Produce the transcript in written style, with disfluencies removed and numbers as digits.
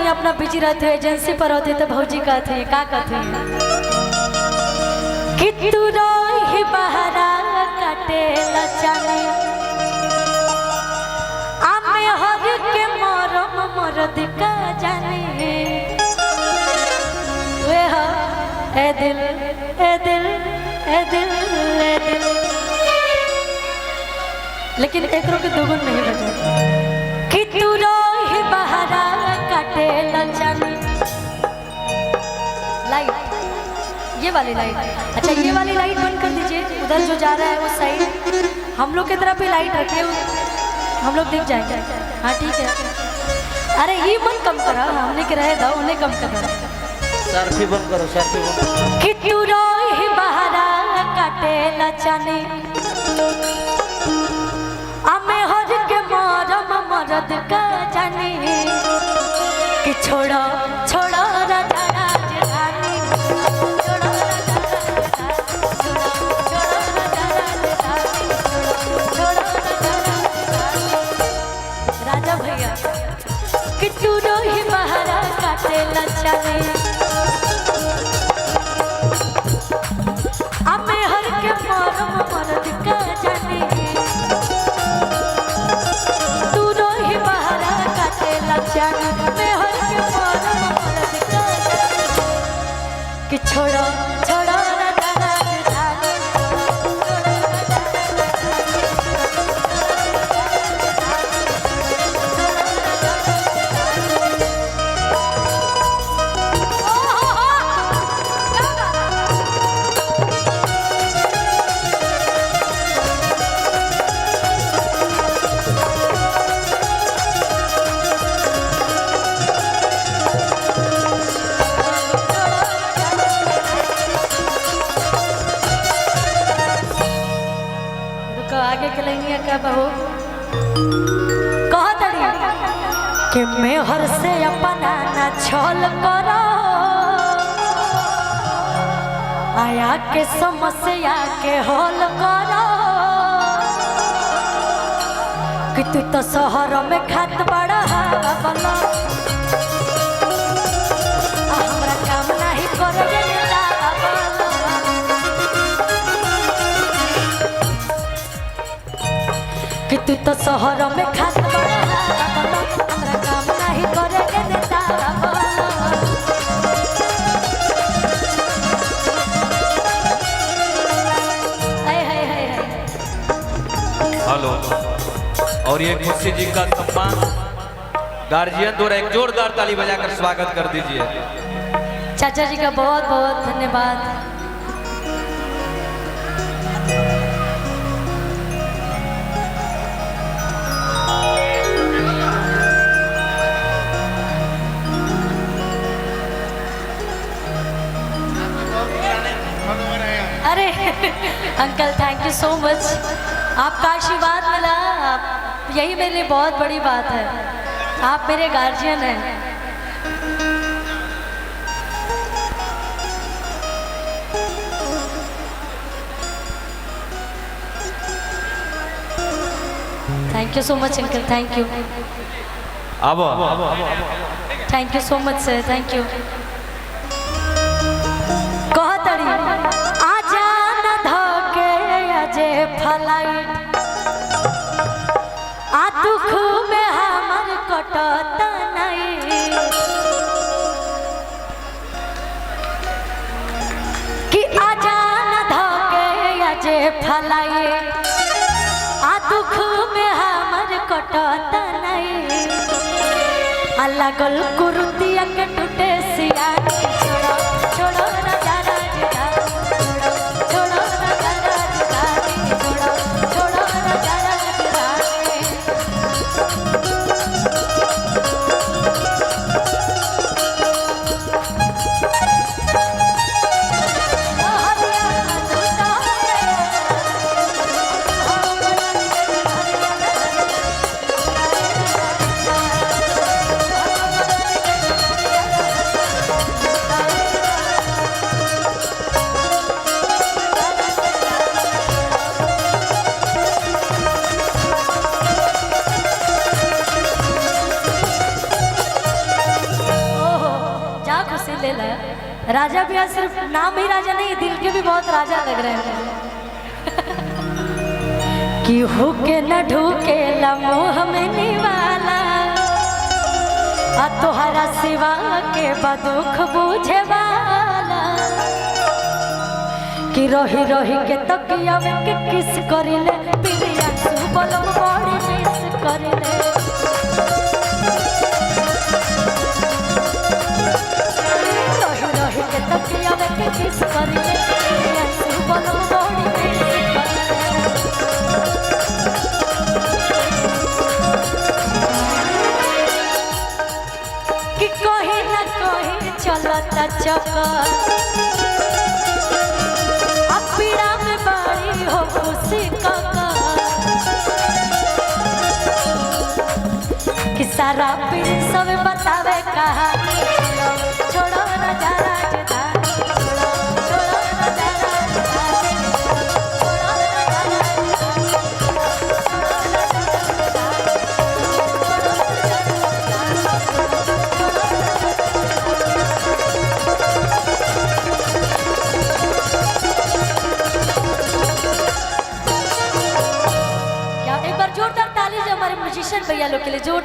नहीं अपना बिजी रहते एजेंसी पर होते तो भौजी कहते हैं का कहते हैं कि तू रही बहरा काटे लचाने आमे हर के मरम मरद का जाने वे हो ए दिल ए दिल ए दिल ए दिल। लेकिन एक के दोगुन नहीं बजे कि तू रही बहरा काटे लचाने। लाइट ये वाली लाइट, अच्छा ये वाली लाइट बंद कर दीजिए। उधर जो जा रहा है उस साइड हम लोग की तरफ भी लाइट रखिए, हम लोग दिख जाएंगे। हाँ ठीक है। अरे ये मन कम करा, हमने के रहे दो उन्हें कम करा। सर्फी बंद करो, सर्फी बंद करो। कि तू रोही बहरा काटे लचाने आमे हर के मरम मरद का जाने कि छोड़ो छोड़ो राजा राजधानी राजा भैया कि तू रोही बहरा काटे लचाने आमे हर के मरम मरद का जाने तू रोही बहरा काटे लचाने मैं हर के मरम मरद का जाने कि छोड़ो छोड़ो राजा राजधानी आगे के लाइनिया का बहू कह तड़ी कि मैं हर से अपना ना छल करो आया के समस्या के हल करो कि तू तो शहर में खात बड़ा बला हमरा काम नहीं करे कि तू तो शहर में खात बड़ा हमरा काम नहीं करे देता। हेलो, और ये खुशी जी का सम्मान गार्जियन द्वारा एक जोरदार ताली बजाकर स्वागत कर दीजिए। चाचा जी का बहुत बहुत धन्यवाद। अरे अंकल थैंक यू सो मच, आपका आशीर्वाद मिला, यही मेरे लिए बहुत बड़ी बात है। आप मेरे गार्जियन हैं। Thank you so much uncle, thank you. अब thank you so much sir, thank you. कहतड़ी आजा न धोके अजे फलाइट आ दुख में हमर कटत नहीं कि आजा न धोके अजे फलाइट आ दुख में हमर कटत नहीं अल्लाह गल कुरुतिया के टूटे सिया छोड़ो छोड़ो राजा राजधानी छोड़ो राजा राजधानी छोड़ो छोड़ो राजा राजधानी। लेला। राजा भैया सिर्फ नाम ही राजा नहीं, दिल के भी बहुत राजा लग रहे हैं। कि होके न ढूके मोह में निवाला, आ तोहरा सिवा के बदुख बुझे वाला। कि रही रही के तकिया में के किस करिले, पिलिया सुबलम बड़ी मिस करिले। रही रही के तकिया में के किस करिले, पिलिया सुबलम बड़ी मिस करिले। कि कहीं न कहीं चलता चक्कर, पीड़ा में बड़ी हो खुशी कि सारा पीड़ सब बतावे कहानी। छोड़ो नजारा जुदानी, छोड़ो छोड़ो नजारा जुदानी, छोड़ो नजारा जोरदार ताली जो हमारे म्यूजिशियन भैया लोग के लिए जोर